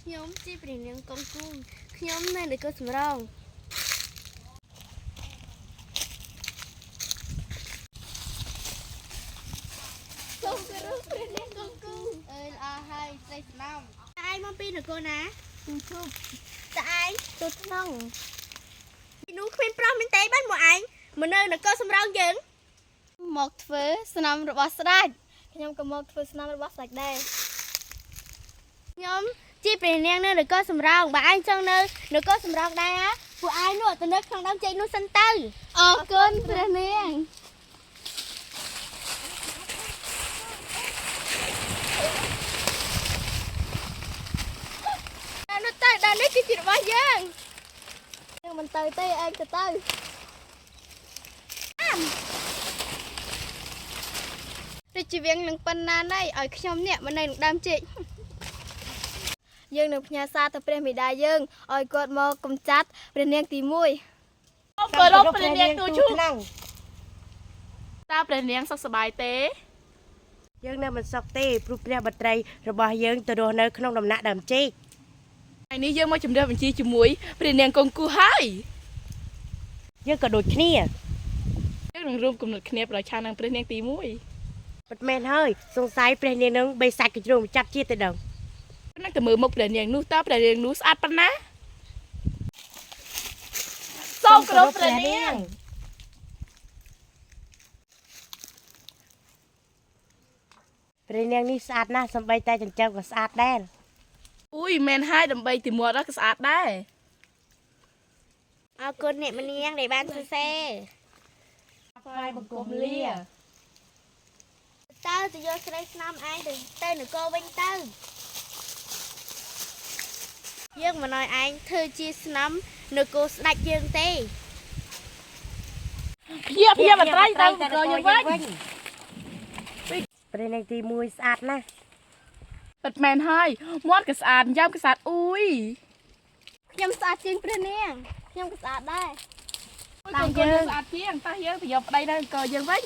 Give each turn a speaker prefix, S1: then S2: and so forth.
S1: ខ្ញុំជាព្រះនាងកុងគូខ្ញុំនៅនគរសំរងសូមគោរពព្រះនាងកុងគូអើយល្អហើយស្រីស្នំតើឯងមកពីនគរណាទូជប់តើឯងទូថ្នងពីនោះគ្មានប្រុសមានទេបានមកឯងមកនៅនគរសំរងយើងមកធ្វើស្នំរបស់ស្ដេចខ្ញុំក៏មកធ្វើស្នំរបស់ស្ដេចដែរខ្ញុំជាព្រះនាងនៅនគរសំរងបើឯងចង់នៅនគរសំរងដែរពួកឯងនោះទៅនៅក្នុងដើមចេកនោះសិនទៅអរគុណព្រះនាងដល់នោះទៅដល់នេះគឺជារបស់យើងមិនទៅទេឯងទៅរាជវាំងនឹងប៉ុណ្ណាណៃឲ្យខ្ញុំនេះមកនៅក្នុងដើមចេកយើងនឹងផ្ញើសារទៅព្រះមេដាយើងឲ្យគាត់មកកំចាត់ព្រះនាងទី1សូមគោរពព្រះនាងទូឈូតើព្រះនាងសុខសប្បាយទេ
S2: យើងនៅមិនសុខទេព្រោះព្រះបត្រីរបស់យើងទៅរស់នៅក្នុងដំណាក់ដើមចេក
S3: ថ្ងៃនេះយើងមកជំរាបបញ្ជាជាមួយព្រះនាងកុងគូហើយ
S2: យើងក៏ដូចគ្នា
S3: យើងនឹងរួមគំនិតគ្នាប្រឆាំងនឹងព្រះនាងទី1
S2: ពិតមែនហើយសង្ស័យព្រះនាងនឹងបីសាច់កជ្រោមចាត់ជាតិទៅដល់
S3: នឹងទៅមើលមុខព្រះនាងនោះតើព្រះនាងនោះស្អាតប៉ុណ្ណាសូមគោរពព្រះនាង
S2: ព្រះនាងនេះស្អាតណាស់សម្បីតែចិញ្ចើមក៏ស្អាតដែរ
S3: អូយមែនហើយដើម្បីទីមាត់ក៏ស្អាតដែរ
S1: អរគុណអ្នកម្នាងដែលបានសរសេរ
S3: ថ្វាយបង្គំលា
S1: តើទៅយកស្រីស្នំឯងទៅនគរវិញទៅយើងមិនឲ្យឯងធ្វើជាស្នំនគរស្ដេចយើងទេ
S3: ភៀបអត្រៃទៅនគរយើងវិញ
S2: ព្រះនាងទី1ស្អាតណាស់
S3: ពិតមែនហើយមាត់ក៏ស្អាតយ៉ាំក៏ស្អាតអ៊ុយ
S1: ខ្ញុំស្អាតជាងព្រះនាងខ្ញុំក៏ស្អាតដែរ
S3: តែយើងស្អាតជាងតោះយើងទៅយកប្តីនៅនគរយើងវិញ